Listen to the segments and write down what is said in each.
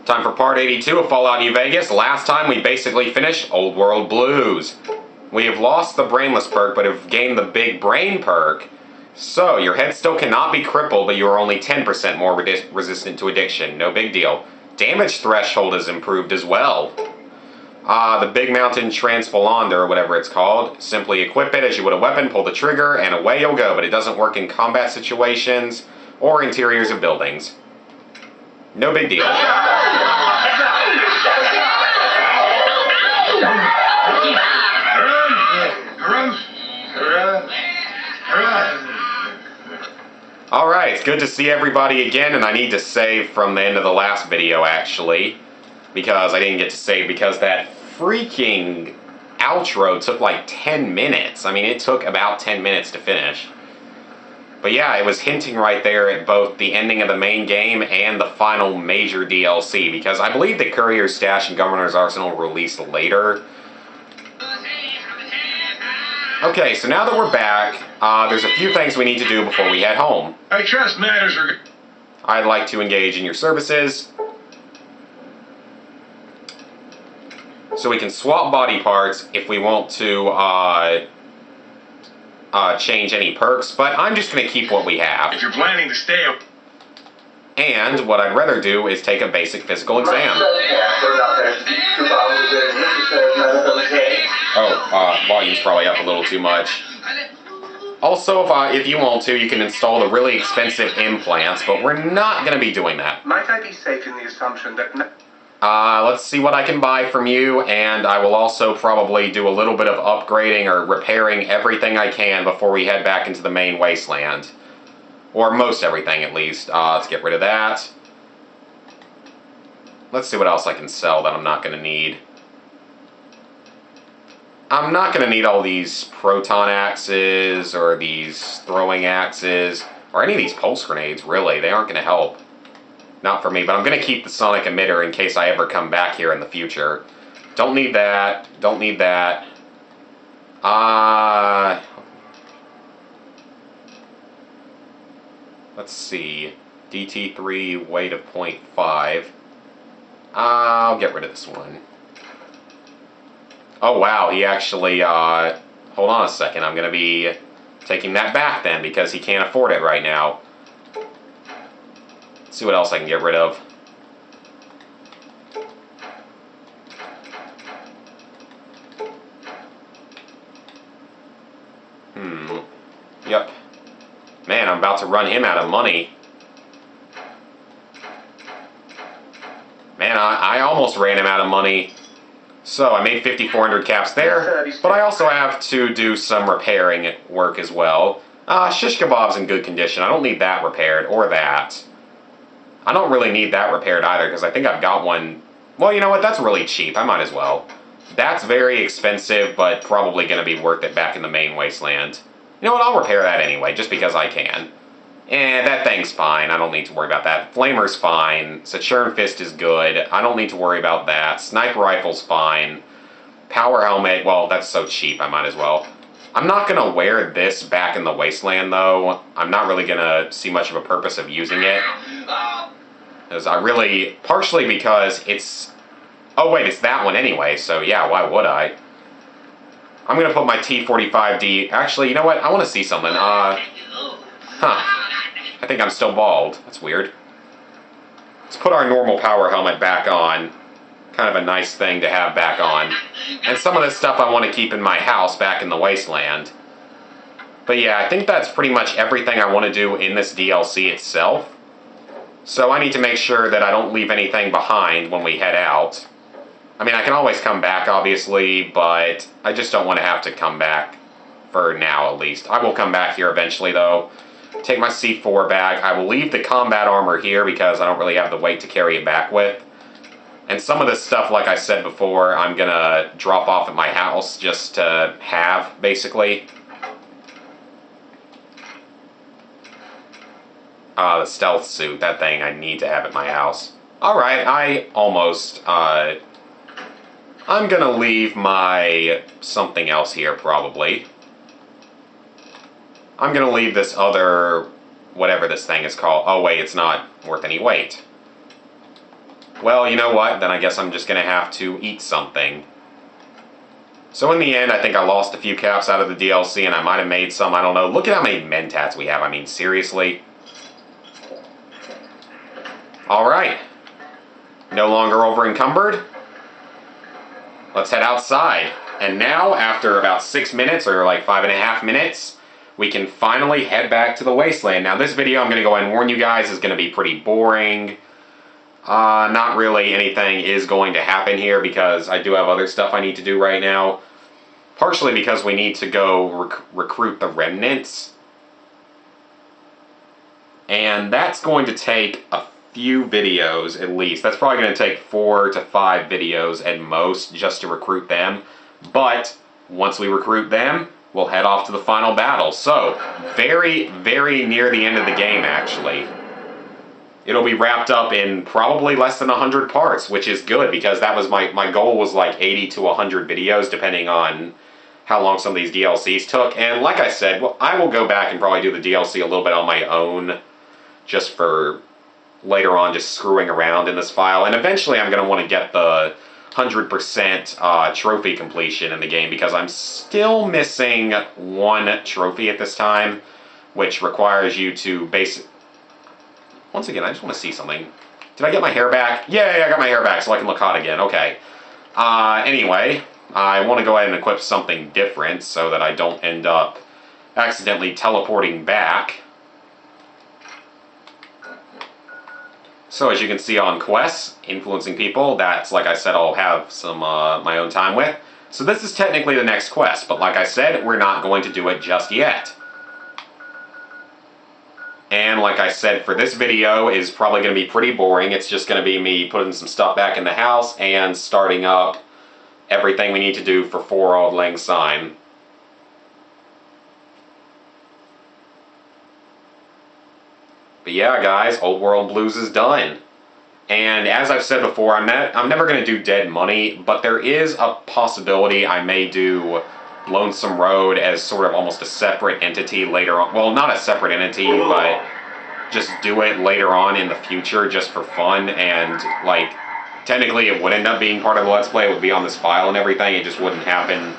Time for part 82 of Fallout New Vegas. Last time we basically finished Old World Blues. We have lost the Brainless perk, but have gained the Big Brain perk. So, your head still cannot be crippled, but you are only 10% more resistant to addiction. No big deal. Damage threshold is improved as well. The Big Mountain Transpolander, or whatever it's called. Simply equip it as you would a weapon, pull the trigger, and away you'll go. But it doesn't work in combat situations or interiors of buildings. No big deal. Alright, it's good to see everybody again, and I need to save from the end of the last video, actually. Because I didn't get to save because that freaking outro took like 10 minutes. I mean, it took about 10 minutes to finish. But yeah, it was hinting right there at both the ending of the main game and the final major DLC, because I believe the Courier's Stash and Governor's Arsenal released later. Okay, so now that we're back, there's a few things we need to do before we head home. I trust matters are... I'd like to engage in your services, so we can swap body parts if we want to change any perks, but I'm just going to keep what we have. If you're planning to stay up... And what I'd rather do is take a basic physical exam. Volume's probably up a little too much. Also, if you want to, you can install the really expensive implants, but we're not going to be doing that. Might I be safe in the assumption that... Let's see what I can buy from you, and I will also probably do a little bit of upgrading or repairing everything I can before we head back into the main wasteland. Or most everything, at least. Let's get rid of that. Let's see what else I can sell that I'm not going to need. I'm not going to need all these proton axes, or these throwing axes, or any of these pulse grenades, really. They aren't going to help. Not for me, but I'm going to keep the sonic emitter in case I ever come back here in the future. Don't need that. Don't need that. Let's see. DT3, weight of 0.5. I'll get rid of this one. Oh, wow. He actually, hold on a second. I'm going to be taking that back then because he can't afford it right now. See what else I can get rid of. Yep. Man, I'm about to run him out of money. Man, I almost ran him out of money. So, I made 5,400 caps there, but I also have to do some repairing work as well. Shish kebab's in good condition. I don't need that repaired, or that. I don't really need that repaired either, because I think I've got one... Well, you know what? That's really cheap. I might as well. That's very expensive, but probably going to be worth it back in the main wasteland. You know what? I'll repair that anyway, just because I can. That thing's fine. I don't need to worry about that. Flamer's fine. Saturn Fist is good. I don't need to worry about that. Sniper Rifle's fine. Power Helmet, well, that's so cheap. I might as well. I'm not going to wear this back in the wasteland, though. I'm not really going to see much of a purpose of using it. Because I really... Partially because it's... Oh, wait, it's that one anyway, so yeah, why would I? I'm going to put my T45D... Actually, you know what? I want to see something. I think I'm still bald. That's weird. Let's put our normal power helmet back on. Kind of a nice thing to have back on. And some of this stuff I want to keep in my house back in the wasteland. But yeah, I think that's pretty much everything I want to do in this DLC itself. So I need to make sure that I don't leave anything behind when we head out. I mean, I can always come back, obviously, but I just don't want to have to come back for now, at least. I will come back here eventually, though. Take my C4 bag. I will leave the combat armor here because I don't really have the weight to carry it back with. And some of this stuff, like I said before, I'm going to drop off at my house just to have, basically. The stealth suit, that thing I need to have at my house. Alright, I almost, I'm gonna leave my something else here, probably. I'm gonna leave this other, whatever this thing is called. Oh wait, it's not worth any weight. Well, you know what? Then I guess I'm just going to have to eat something. So in the end, I think I lost a few caps out of the DLC, and I might have made some, I don't know. Look at how many mentats we have. I mean, seriously? Alright. No longer over encumbered. Let's head outside. And now, after about 6 minutes, or like 5.5 minutes, we can finally head back to the wasteland. Now, this video, I'm going to go ahead and warn you guys, is going to be pretty boring. Not really anything is going to happen here because I do have other stuff I need to do right now. Partially because we need to go recruit the remnants. And that's going to take a few videos at least. That's probably going to take 4 to 5 videos at most just to recruit them. But once we recruit them, we'll head off to the final battle. So, very, very near the end of the game actually. It'll be wrapped up in probably less than 100 parts, which is good because that was my goal was like 80 to 100 videos depending on how long some of these DLCs took. And like I said, well, I will go back and probably do the DLC a little bit on my own just for later on just screwing around in this file. And eventually I'm going to want to get the 100% trophy completion in the game because I'm still missing one trophy at this time, which requires you to basically... Once again, I just want to see something. Did I get my hair back? Yay, I got my hair back so I can look hot again. Okay. Anyway, I want to go ahead and equip something different so that I don't end up accidentally teleporting back. So as you can see on quests, influencing people, that's, like I said, I'll have some my own time with. So this is technically the next quest, but like I said, we're not going to do it just yet. And like I said, for this video is probably going to be pretty boring. It's just going to be me putting some stuff back in the house and starting up everything we need to do for 4 Auld Lang Syne. But yeah, guys, Old World Blues is done. And as I've said before, I'm never going to do Dead Money, but there is a possibility I may do Lonesome Road as sort of almost a separate entity later on. Well, not a separate entity, but just do it later on in the future just for fun. And, like, technically it would end up being part of the Let's Play. It would be on this file and everything. It just wouldn't happen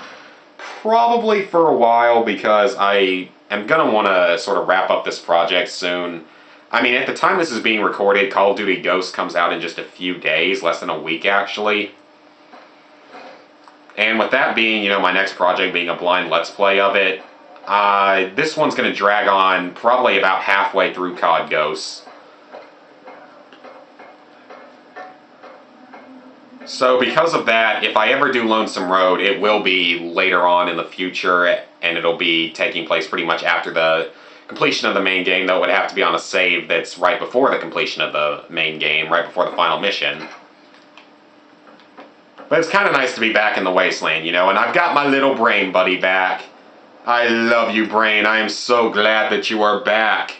probably for a while because I am going to want to sort of wrap up this project soon. I mean, at the time this is being recorded, Call of Duty Ghosts comes out in just a few days, less than a week actually. And with that being, you know, my next project being a blind Let's Play of it, this one's going to drag on probably about halfway through COD Ghosts. So because of that, if I ever do Lonesome Road, it will be later on in the future, and it'll be taking place pretty much after the completion of the main game, though it would have to be on a save that's right before the completion of the main game, right before the final mission. But it's kind of nice to be back in the wasteland, you know, and I've got my little Brain buddy back. I love you, Brain. I am so glad that you are back.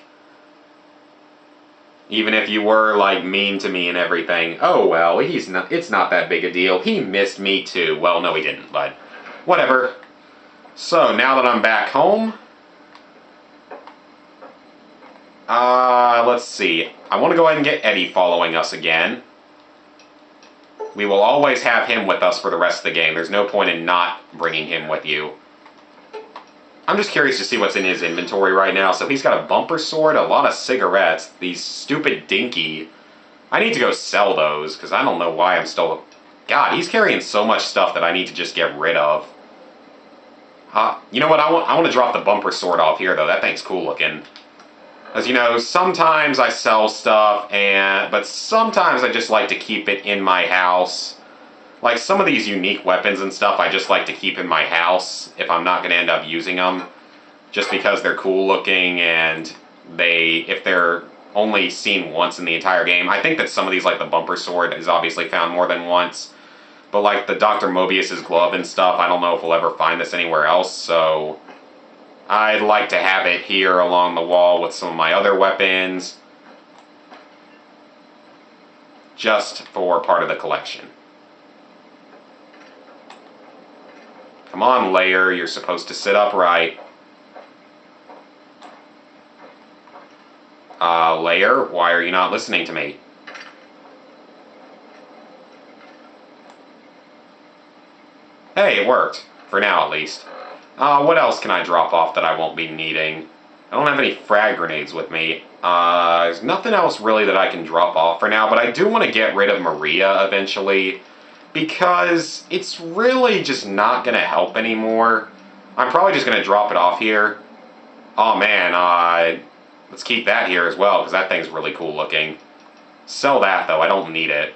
Even if you were, like, mean to me and everything. Oh, well, it's not that big a deal. He missed me, too. Well, no, he didn't, but whatever. So, now that I'm back home, let's see. I want to go ahead and get Eddie following us again. We will always have him with us for the rest of the game. There's no point in not bringing him with you. I'm just curious to see what's in his inventory right now. So he's got a bumper sword, a lot of cigarettes, these stupid dinky. I need to go sell those, because I don't know why I'm still... God, he's carrying so much stuff that I need to just get rid of. You know what, I want to drop the bumper sword off here, though. That thing's cool looking. As you know, sometimes I sell stuff, but sometimes I just like to keep it in my house. Like some of these unique weapons and stuff I just like to keep in my house if I'm not going to end up using them. Just because they're cool looking and if they're only seen once in the entire game. I think that some of these, like the bumper sword, is obviously found more than once. But like the Dr. Mobius's glove and stuff, I don't know if we'll ever find this anywhere else, so I'd like to have it here along the wall with some of my other weapons. Just for part of the collection. Come on, Layer, you're supposed to sit upright. Layer, why are you not listening to me? Hey, it worked. For now, at least. What else can I drop off that I won't be needing? I don't have any frag grenades with me. There's nothing else really that I can drop off for now, but I do want to get rid of Maria eventually, because it's really just not going to help anymore. I'm probably just going to drop it off here. Oh man, let's keep that here as well, because that thing's really cool looking. Sell that, though. I don't need it.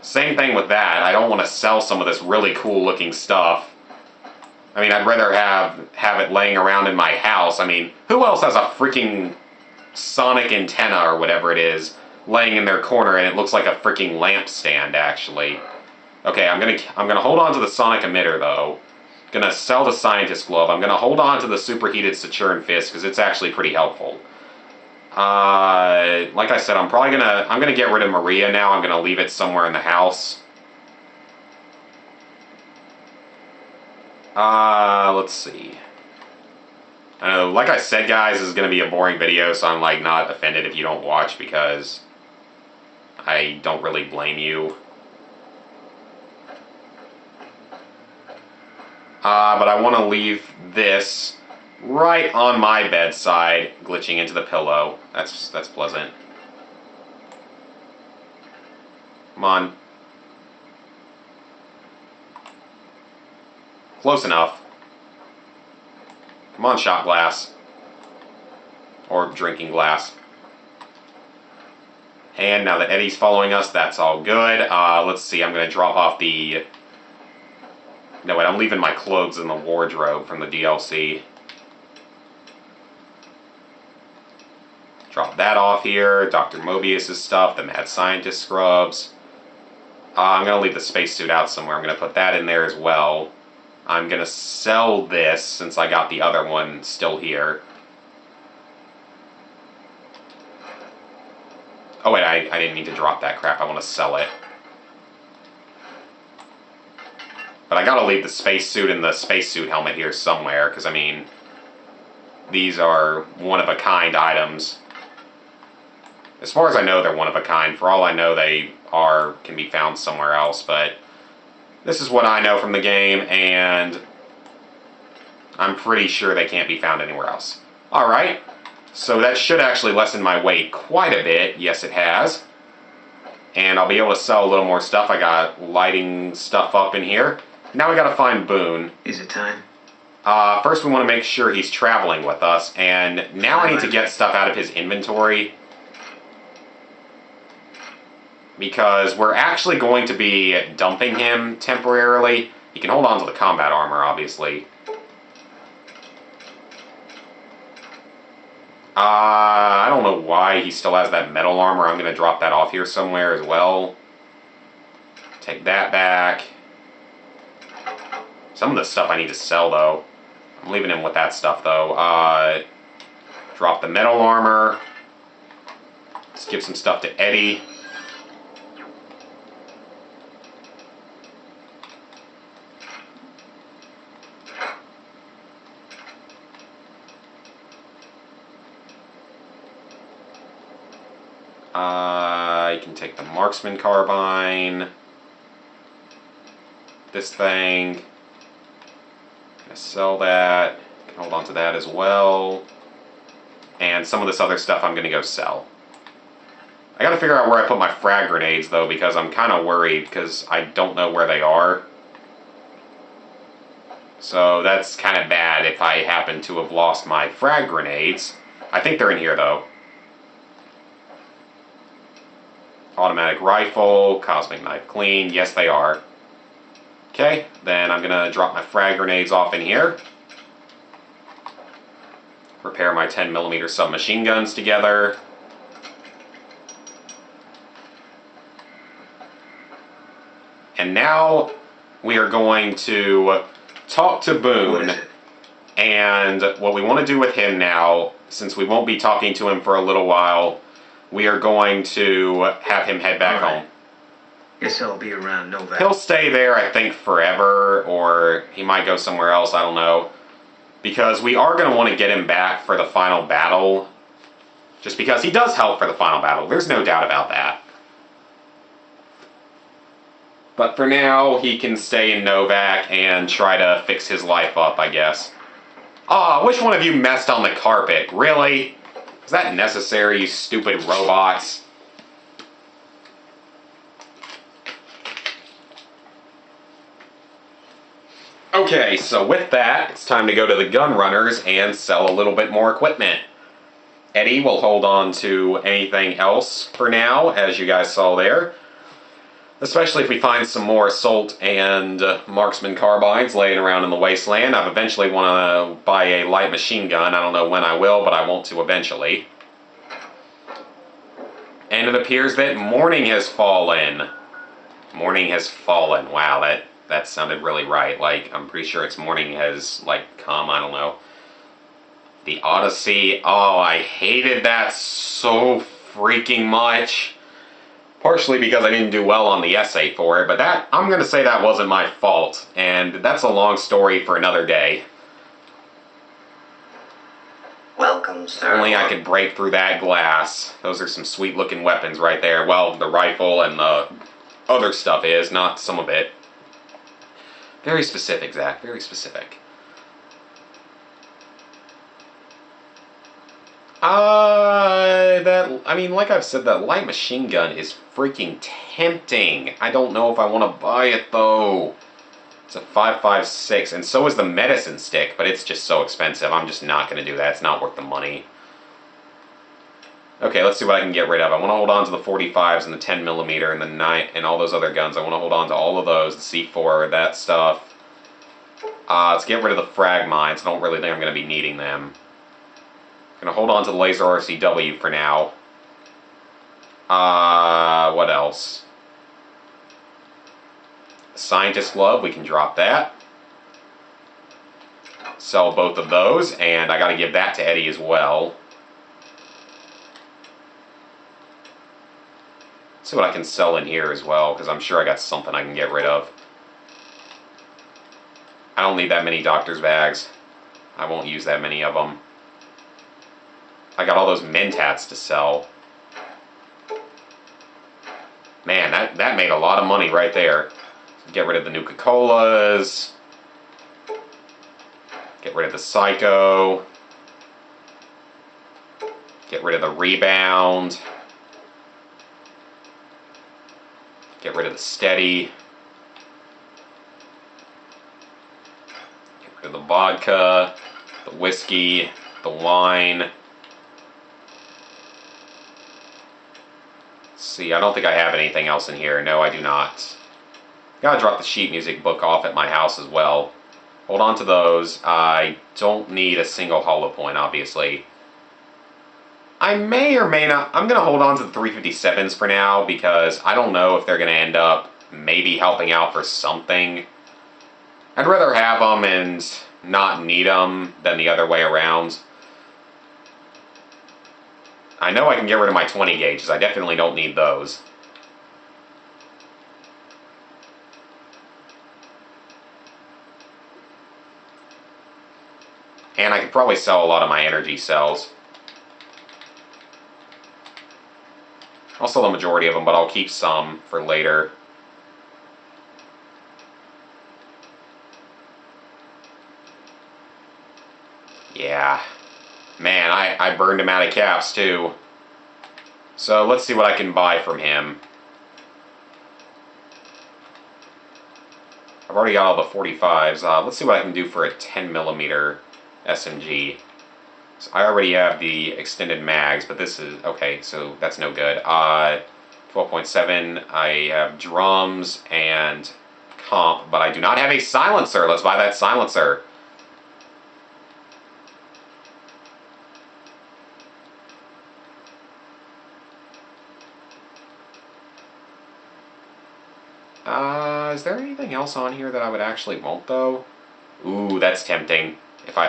Same thing with that. I don't want to sell some of this really cool looking stuff. I mean, I'd rather have it laying around in my house. I mean, who else has a freaking sonic antenna or whatever it is laying in their corner and it looks like a freaking lampstand, actually? Okay, I'm gonna hold on to the sonic emitter though. Gonna sell the scientist glove. I'm gonna hold on to the superheated Saturn fist because it's actually pretty helpful. Like I said, I'm gonna get rid of Maria now. I'm gonna leave it somewhere in the house. Let's see. I know, like I said, guys, this is gonna be a boring video, so I'm like not offended if you don't watch because I don't really blame you. But I want to leave this right on my bedside, glitching into the pillow. That's pleasant. Come on. Close enough. Come on, shot glass. Or drinking glass. And now that Eddie's following us, that's all good. Let's see, I'm going to drop off the... No, wait, I'm leaving my clothes in the wardrobe from the DLC. Drop that off here. Dr. Mobius' stuff, the Mad Scientist scrubs. I'm going to leave the spacesuit out somewhere. I'm going to put that in there as well. I'm going to sell this since I got the other one still here. Oh wait, I didn't need to drop that crap. I want to sell it. But I gotta leave the spacesuit and the spacesuit helmet here somewhere, because I mean, these are one-of-a-kind items. As far as I know, they're one-of-a-kind. For all I know, they can be found somewhere else, but this is what I know from the game, and I'm pretty sure they can't be found anywhere else. Alright, so that should actually lessen my weight quite a bit. Yes, it has. And I'll be able to sell a little more stuff. I got lighting stuff up in here. Now we gotta find Boone. Is it time? First we want to make sure he's traveling with us, and now I need to get stuff out of his inventory. Because we're actually going to be dumping him temporarily. He can hold on to the combat armor, obviously. I don't know why he still has that metal armor. I'm going to drop that off here somewhere as well. Take that back. Some of the stuff I need to sell, though. I'm leaving him with that stuff, though. Drop the metal armor. Let's give some stuff to Eddie. You can take the marksman carbine. This thing. Gonna sell that. Can hold on to that as well. And some of this other stuff I'm gonna go sell. I gotta figure out where I put my frag grenades though, because I'm kind of worried because I don't know where they are. So that's kind of bad if I happen to have lost my frag grenades. I think they're in here though. Automatic rifle, cosmic knife clean, yes they are. Okay, then I'm gonna drop my frag grenades off in here. Repair my 10mm submachine guns together. And now we are going to talk to Boone. And what we want to do with him now, since we won't be talking to him for a little while, we are going to have him head back home. Guess I'll be around Novak. He'll stay there, I think, forever, or he might go somewhere else, I don't know. Because we are going to want to get him back for the final battle. Just because he does help for the final battle. There's no doubt about that. But for now, he can stay in Novak and try to fix his life up, I guess. Aw, which one of you messed on the carpet? Really? Is that necessary, you stupid robots? Okay, so with that, it's time to go to the gun runners and sell a little bit more equipment. Eddie will hold on to anything else for now, as you guys saw there. Especially if we find some more assault and marksman carbines laying around in the wasteland. I eventually want to buy a light machine gun. I don't know when I will, but I want to eventually. And it appears that morning has fallen. Morning has fallen. Wow, that sounded really right. Like, I'm pretty sure it's morning has, like, come. I don't know. The Odyssey. Oh, I hated that so freaking much. Partially because I didn't do well on the essay for it, but that, I'm going to say that wasn't my fault, and that's a long story for another day. Welcome, sir. Only I could break through that glass. Those are some sweet looking weapons right there. Well, the rifle and the other stuff is, not some of it. Very specific, Zach, very specific. Like I've said, that light machine gun is freaking tempting. I don't know if I want to buy it, though. It's a 5.56, and so is the medicine stick, but it's just so expensive. I'm just not going to do that. It's not worth the money. Okay, let's see what I can get rid of. I want to hold on to the 45s and the 10mm and the 9 and all those other guns. I want to hold on to all of those, the C4, that stuff. Let's get rid of the frag mines. I don't really think I'm going to be needing them. Gonna hold on to the laser RCW for now. What else? Scientist glove, we can drop that. Sell both of those, and I gotta give that to Eddie as well. See what I can sell in here as well, because I'm sure I got something I can get rid of. I don't need that many doctor's bags. I won't use that many of them. I got all those Mentats to sell. Man, that made a lot of money right there. Get rid of the Nuka-Colas. Get rid of the Psycho. Get rid of the Rebound. Get rid of the Steady. Get rid of the vodka, the whiskey, the wine. See, I don't think I have anything else in here. No, I do not. Gotta drop the sheet music book off at my house as well. Hold on to those. I don't need a single hollow point, obviously. I may or may not... I'm gonna hold on to the 357s for now, because I don't know if they're gonna end up maybe helping out for something. I'd rather have them and not need them than the other way around. I know I can get rid of my 20 gauges. I definitely don't need those. And I could probably sell a lot of my energy cells. I'll sell the majority of them, but I'll keep some for later. Yeah. Man, I burned him out of caps, too. So, let's see what I can buy from him. I've already got all the 45s. Let's see what I can do for a 10mm SMG. So I already have the extended mags, but this is... Okay, so that's no good. 12.7, I have drums and comp, but I do not have a silencer. Let's buy that silencer. Is there anything else on here that I would actually want, though? Ooh, that's tempting.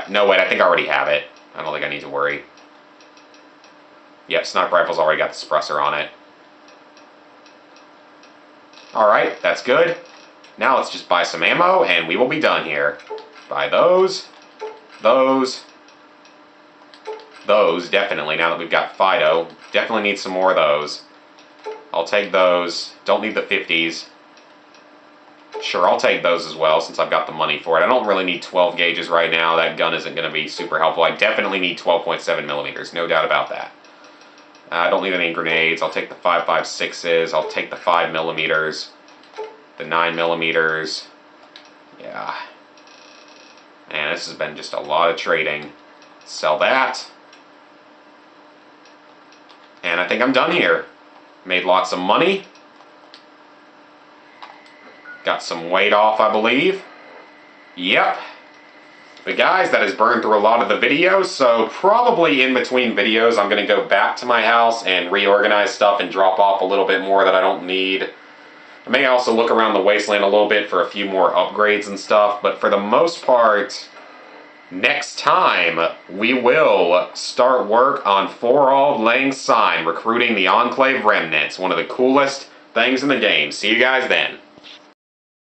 No, wait, I think I already have it. I don't think I need to worry. Yep, sniper rifle's already got the suppressor on it. Alright, that's good. Now let's just buy some ammo, and we will be done here. Buy those. Those, definitely, now that we've got Fido. Definitely need some more of those. I'll take those. Don't need the 50s. Sure, I'll take those as well since I've got the money for it. I don't really need 12 gauges right now. That gun isn't going to be super helpful. I definitely need 12.7 millimeters, no doubt about that. I don't need any grenades. I'll take the 5.56s. I'll take the 5 millimeters, the 9 millimeters. Yeah. Man, this has been just a lot of trading. Sell that. And I think I'm done here. Made lots of money. Got some weight off, I believe. Yep. But guys, that has burned through a lot of the videos, so probably in between videos I'm going to go back to my house and reorganize stuff and drop off a little bit more that I don't need. I may also look around the wasteland a little bit for a few more upgrades and stuff, but for the most part, next time we will start work on 4 Auld Lang Syne, recruiting the Enclave Remnants, one of the coolest things in the game. See you guys then.